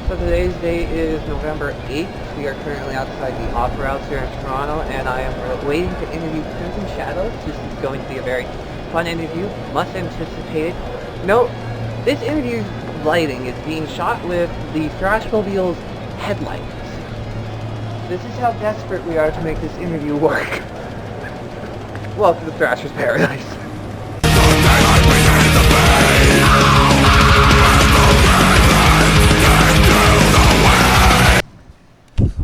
So today's date is November 8th. We are currently outside the Opera House here in Toronto, and I am waiting to interview Crimson Shadows. This is going to be a very fun interview, much anticipated. Note, this interview's lighting is being shot with the Thrashmobile's headlights. This is how desperate we are to make this interview work. Welcome to Thrasher's Paradise.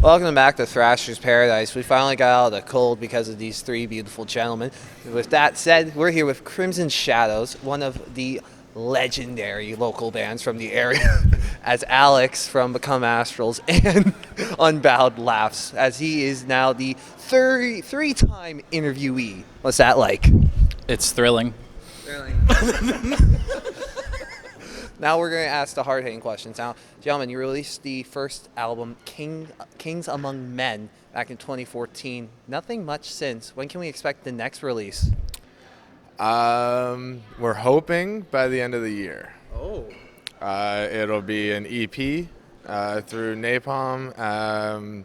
Welcome back to Thrasher's Paradise. We finally got out of the cold because of these three beautiful gentlemen. With that said, we're here with Crimson Shadows, one of the legendary local bands from the area, as Alex from Become Astrals and Unbowed laughs, as he is now the three-time interviewee. What's that like? It's thrilling. Now we're going to ask the hard-hitting questions. Now, gentlemen, you released the first album, Kings Among Men, back in 2014. Nothing much since. When can we expect the next release? We're hoping by the end of the year. Oh. It'll be an EP through Napalm.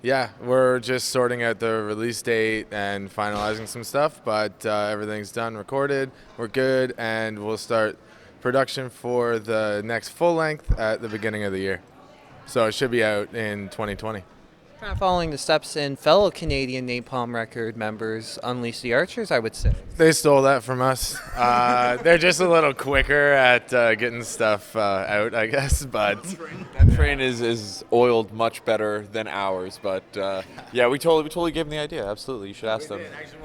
Yeah, we're just sorting out the release date and finalizing some stuff, but everything's done, recorded. We're good, and we'll start production for the next full length at the beginning of the year. So it should be out in 2020. Kind of following the steps in fellow Canadian Napalm record members, Unleash the Archers, I would say. They stole that from us. They're just a little quicker at getting stuff out, I guess. But that train is oiled much better than ours. But yeah, we totally gave them the idea. Absolutely, you should ask them. Actually,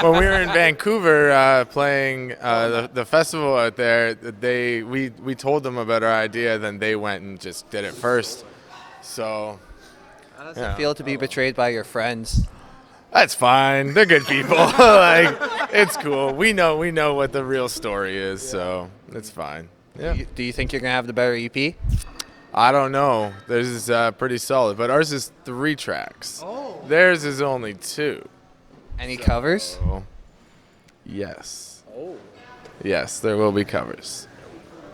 when we were in Vancouver playing the festival out there, we told them about our idea, then they went and just did it first. So. How does it feel to be betrayed by your friends? That's fine. They're good people. Like, it's cool. We know what the real story is, so it's fine. Yeah. Do you think you're going to have the better EP? I don't know. Theirs is pretty solid, but ours is 3 tracks. Oh. Theirs is only 2. Any covers? Yes. Oh. Yes, there will be covers.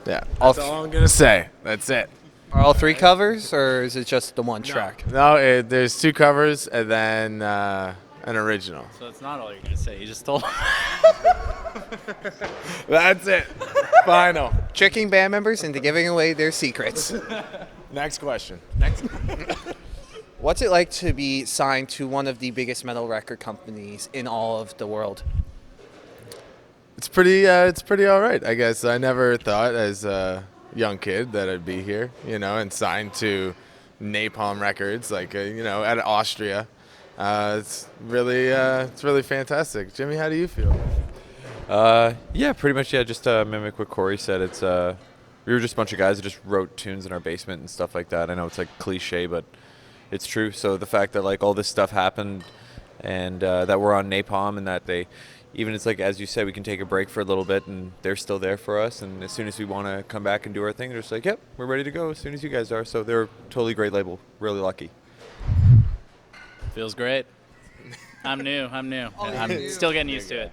Yeah. That's all I'm going to say. That's it. Are all 3 covers, or is it just the one track? No, there's 2 covers and then an original. So it's not all you're going to say. You just told That's it. Final. Tricking band members into giving away their secrets. Next question. What's it like to be signed to one of the biggest metal record companies in all of the world? It's pretty all right, I guess. I never thought as a young kid that I'd be here, and signed to Napalm Records, like, out of Austria. It's really fantastic. Jimmy, how do you feel? Yeah, pretty much. Yeah, just to mimic what Corey said. It's we were just a bunch of guys that just wrote tunes in our basement and stuff like that. I know it's like cliche, but it's true. So the fact that like all this stuff happened, and that we're on Napalm, and that even it's like, as you said, we can take a break for a little bit, and they're still there for us. And as soon as we want to come back and do our thing, they're just like, yep, we're ready to go as soon as you guys are. So they're a totally great label. Really lucky. Feels great. I'm new. I'm still getting used to it.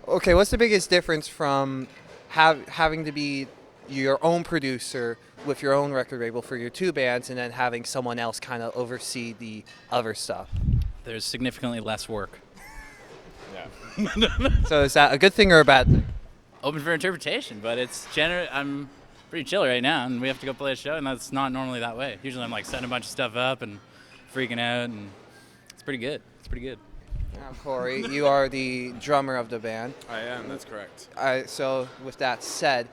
Okay, what's the biggest difference from having to be your own producer with your own record label for your 2 bands, and then having someone else kind of oversee the other stuff? There's significantly less work. So is that a good thing or a bad thing? Open for interpretation, but I'm pretty chill right now, and we have to go play a show, and that's not normally that way. Usually I'm like setting a bunch of stuff up and freaking out, and it's pretty good. Now, Corey, you are the drummer of the band. I am, that's correct. So with that said,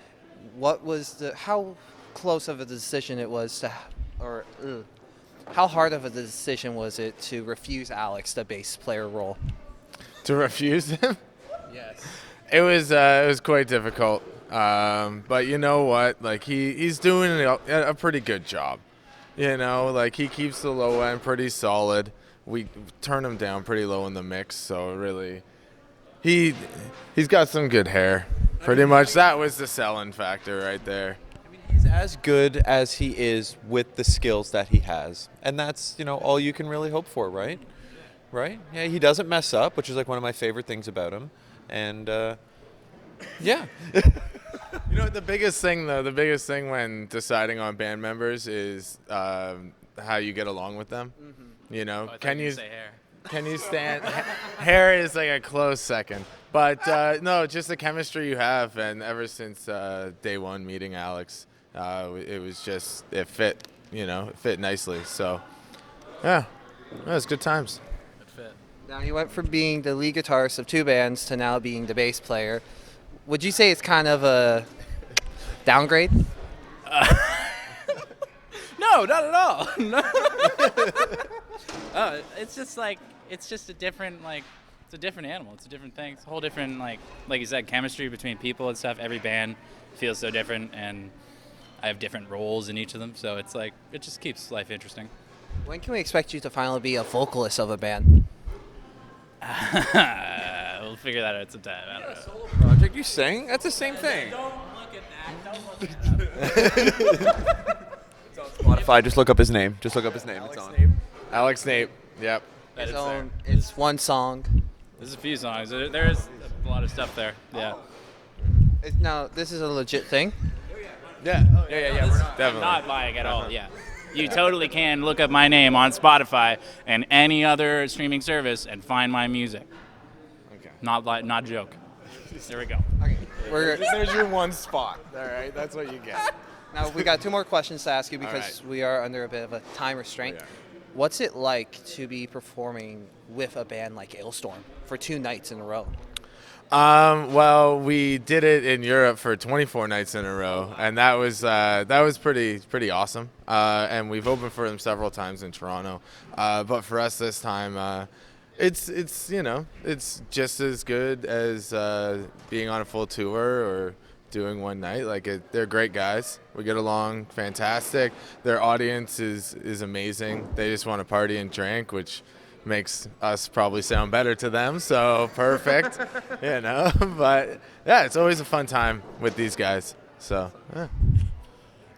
how close of a decision it was how hard of a decision was it to refuse Alex the bass player role? To refuse him? Yes. It was quite difficult. But you know what? Like he's doing a pretty good job. Like he keeps the low end pretty solid. We turn him down pretty low in the mix, so really he's got some good hair. Pretty much that was the selling factor right there. I mean, he's as good as he is with the skills that he has. And that's, all you can really hope for, right? Right? Yeah, he doesn't mess up, which is like one of my favorite things about him. And yeah. You know, the biggest thing when deciding on band members is how you get along with them. You know, Oh, I thought can you were you gonna say hair. can you stand? Hair is like a close second, but no, just the chemistry you have, and ever since day one meeting Alex, it was just it fit. You know, it fit nicely. So yeah, it was good times. Good fit. Now you went from being the lead guitarist of 2 bands to now being the bass player. Would you say it's kind of a downgrade? No, not at all. No. It's just like it's just a different it's a different animal. It's a different thing. It's a whole different like you said, chemistry between people and stuff. Every band feels so different, and I have different roles in each of them. So it's like it just keeps life interesting. When can we expect you to finally be a vocalist of a band? We'll figure that out sometime. I don't know. Solo project, you sing? That's the same thing. Don't look at that. Don't look at that. Spotify, just look up his name. Just look up his name. It's on. Alex Nape. Yep. That is So there. it's one song. There's a few songs. There is a lot of stuff there. Yeah. Now, this is a legit thing. Yeah. Yeah. I'm Definitely. not lying at all. Yeah. You totally can look up my name on Spotify and any other streaming service and find my music. Okay. Not joke. There we go. Okay. There's your one spot. All right. That's what you get. Now, we got 2 more questions to ask you because right. we are under a bit of a time restraint. We are. What's it like to be performing with a band like Ailstorm for 2 nights in a row? Well, we did it in Europe for 24 nights in a row, and that was pretty awesome. And we've opened for them several times in Toronto, but for us this time, it's you know it's just as good as being on a full tour or doing one night. They're great guys. We get along fantastic. Their audience is amazing. They just want to party and drink, which makes us probably sound better to them, so perfect. You know, but yeah, it's always a fun time with these guys, so yeah.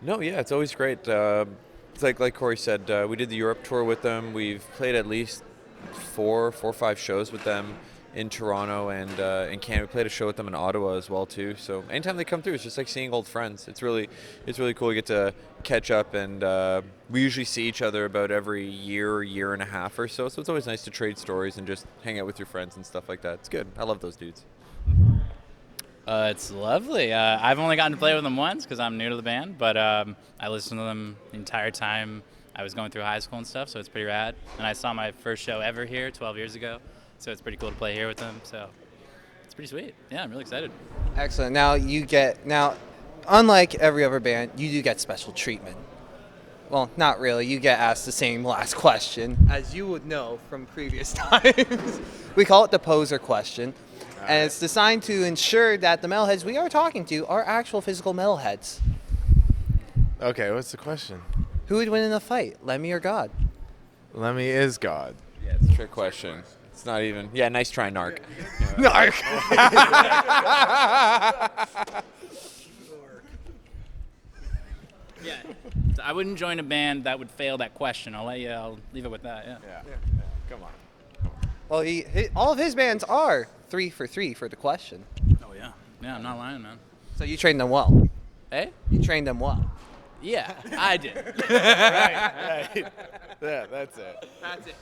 No, yeah, it's always great. It's like Corey said, we did the Europe tour with them. We've played at least four or 5 shows with them in Toronto and in Canada. We played a show with them in Ottawa as well too. So anytime they come through, it's just like seeing old friends. It's really cool. You get to catch up, and we usually see each other about every year and a half or so. So it's always nice to trade stories and just hang out with your friends and stuff like that. It's good. I love those dudes. It's lovely. I've only gotten to play with them once because I'm new to the band, but I listened to them the entire time I was going through high school and stuff, so it's pretty rad. And I saw my first show ever here 12 years ago, so it's pretty cool to play here with them. So it's pretty sweet. Yeah, I'm really excited. Excellent. Now, unlike every other band, you do get special treatment. Well, not really. You get asked the same last question, as you would know from previous times. We call it the poser question, and it's designed to ensure that the metalheads we are talking to are actual physical metalheads. Okay, what's the question? Who would win in a fight, Lemmy or God? Lemmy is God. Yeah, it's a trick question. It's not even. Yeah, nice try, Narc. Narc. Yeah. I wouldn't join a band that would fail that question. I'll leave it with that. Yeah. Yeah. Come on. Well, all of his bands are 3 for 3 for the question. Oh yeah. Yeah, I'm not lying, man. So you trained them well. Hey? You trained them well. Yeah, I did. Right. Yeah, that's it. That's it.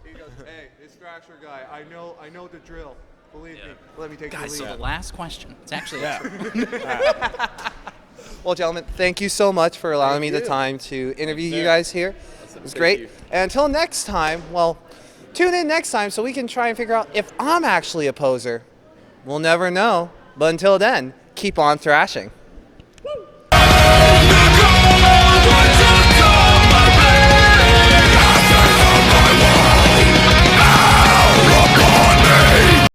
He goes, hey, this Thrasher guy, I know the drill. Believe me. Let me take Guys, the so lead. the last question. It's actually Well, gentlemen, thank you so much for allowing me the time to interview you guys here. It was great. you. And until next time, well, tune in next time so we can try and figure out if I'm actually a poser. We'll never know. But until then, keep on thrashing.